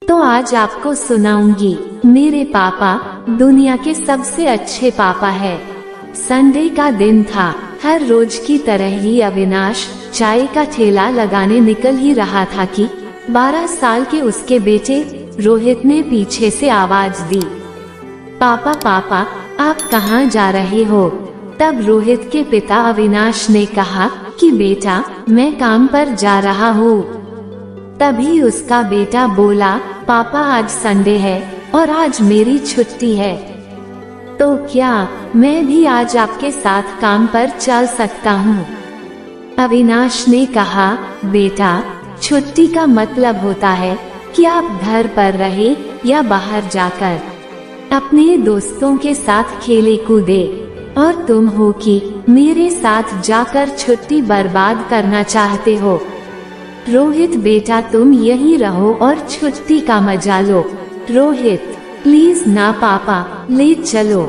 तो आज आपको सुनाऊंगी मेरे पापा दुनिया के सबसे अच्छे पापा है। संडे का दिन था। हर रोज की तरह ही अविनाश चाय का ठेला लगाने निकल ही रहा था कि 12 साल के उसके बेटे रोहित ने पीछे से आवाज दी, पापा पापा आप कहाँ जा रहे हो? तब रोहित के पिता अविनाश ने कहा कि बेटा मैं काम पर जा रहा हूँ। तभी उसका बेटा बोला, पापा आज संडे है और आज मेरी छुट्टी है, तो क्या मैं भी आज आपके साथ काम पर चल सकता हूँ? अविनाश ने कहा, बेटा छुट्टी का मतलब होता है कि आप घर पर रहे या बाहर जाकर अपने दोस्तों के साथ खेले कूदे, और तुम हो कि मेरे साथ जाकर छुट्टी बर्बाद करना चाहते हो। रोहित बेटा तुम यहीं रहो और छुट्टी का मजा लो। रोहित प्लीज ना पापा ले चलो।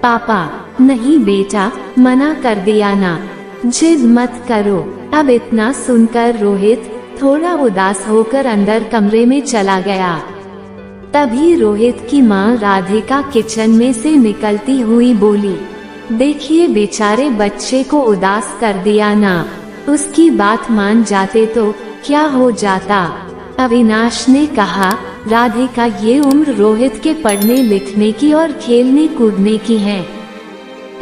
पापा नहीं बेटा मना कर दिया ना, जिद मत करो। अब इतना सुनकर रोहित थोड़ा उदास होकर अंदर कमरे में चला गया। तभी रोहित की माँ राधिका किचन में से निकलती हुई बोली, देखिए बेचारे बच्चे को उदास कर दिया ना, उसकी बात मान जाते तो क्या हो जाता। अविनाश ने कहा, राधिका ये उम्र रोहित के पढ़ने लिखने की और खेलने कूदने की है,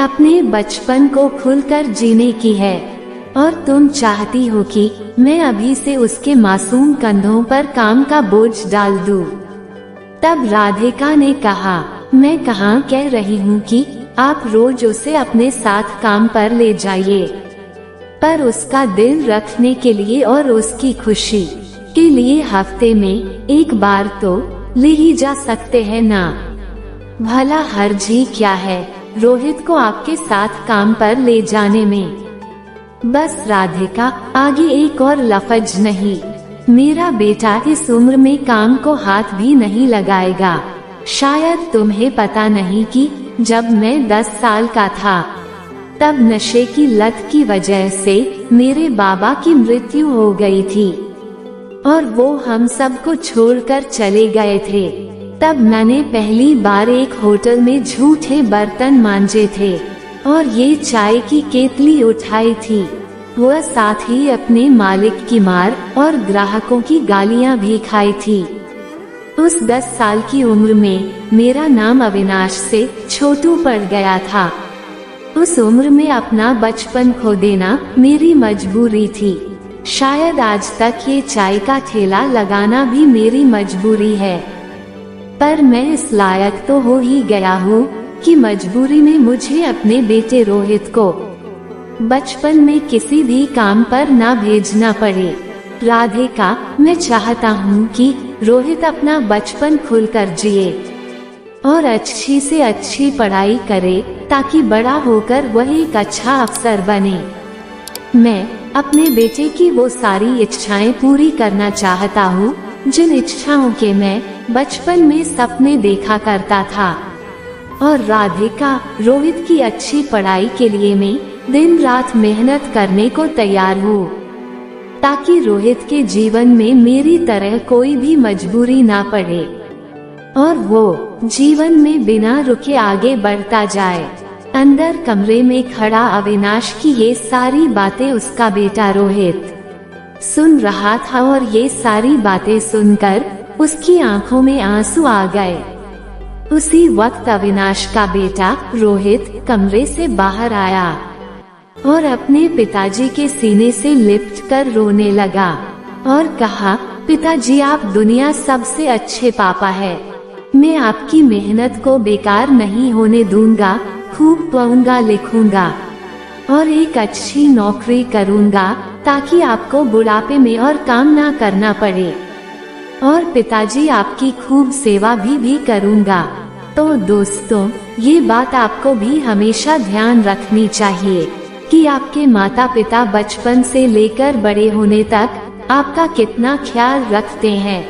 अपने बचपन को खुलकर जीने की है, और तुम चाहती हो कि मैं अभी से उसके मासूम कंधों पर काम का बोझ डाल दूं। तब राधिका ने कहा, मैं कहाँ कह रही हूँ कि आप रोज उसे अपने साथ काम पर ले जाइए, पर उसका दिल रखने के लिए और उसकी खुशी के लिए हफ्ते में एक बार तो ले ही जा सकते हैं ना। भला हर्ज ही क्या है रोहित को आपके साथ काम पर ले जाने में। बस राधिका आगे एक और लफ्ज नहीं, मेरा बेटा इस उम्र में काम को हाथ भी नहीं लगाएगा। शायद तुम्हें पता नहीं कि जब मैं 10 साल का था तब नशे की लत की वजह से मेरे बाबा की मृत्यु हो गई थी, और वो हम सबको छोड़कर चले गए थे। तब मैंने पहली बार एक होटल में झूठे बर्तन मांजे थे और ये चाय की केतली उठाई थी। वह साथ ही अपने मालिक की मार और ग्राहकों की गालियां भी खाई थी। उस 10 साल की उम्र में मेरा नाम अविनाश से छोटू पड़ गया था। उस उम्र में अपना बचपन खो देना मेरी मजबूरी थी। शायद आज तक ये चाय का ठेला लगाना भी मेरी मजबूरी है, पर मैं इस लायक तो हो ही गया हूँ कि मजबूरी में मुझे अपने बेटे रोहित को बचपन में किसी भी काम पर ना भेजना पड़े। राधिका मैं चाहता हूँ कि रोहित अपना बचपन खुलकर जिए और अच्छी से अच्छी पढ़ाई करे, ताकि बड़ा होकर वह एक अच्छा अफसर बने। मैं अपने बेटे की वो सारी इच्छाएं पूरी करना चाहता हूँ जिन इच्छाओं के मैं बचपन में सपने देखा करता था। और राधिका रोहित की अच्छी पढ़ाई के लिए मैं दिन रात मेहनत करने को तैयार हूँ, ताकि रोहित के जीवन में मेरी तरह कोई भी मजबूरी ना पड़े और वो जीवन में बिना रुके आगे बढ़ता जाए। अंदर कमरे में खड़ा अविनाश की ये सारी बातें उसका बेटा रोहित सुन रहा था, और ये सारी बातें सुनकर उसकी आंखों में आंसू आ गए। उसी वक्त अविनाश का बेटा रोहित कमरे से बाहर आया और अपने पिताजी के सीने से लिपट कर रोने लगा और कहा, पिताजी आप दुनिया सबसे अच्छे पापा है। मैं आपकी मेहनत को बेकार नहीं होने दूंगा, खूब पढ़ूंगा लिखूंगा और एक अच्छी नौकरी करूंगा, ताकि आपको बुढ़ापे में और काम ना करना पड़े, और पिताजी आपकी खूब सेवा भी करूंगा। तो दोस्तों ये बात आपको भी हमेशा ध्यान रखनी चाहिए कि आपके माता पिता बचपन से लेकर बड़े होने तक आपका कितना ख्याल रखते हैं।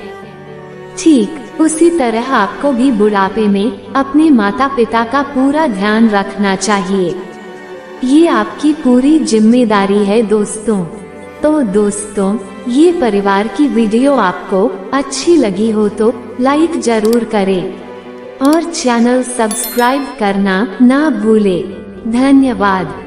ठीक उसी तरह आपको भी बुढ़ापे में अपने माता पिता का पूरा ध्यान रखना चाहिए। ये आपकी पूरी जिम्मेदारी है दोस्तों। तो दोस्तों, ये परिवार की वीडियो आपको अच्छी लगी हो तो लाइक जरूर करें और चैनल सब्सक्राइब करना ना भूले। धन्यवाद।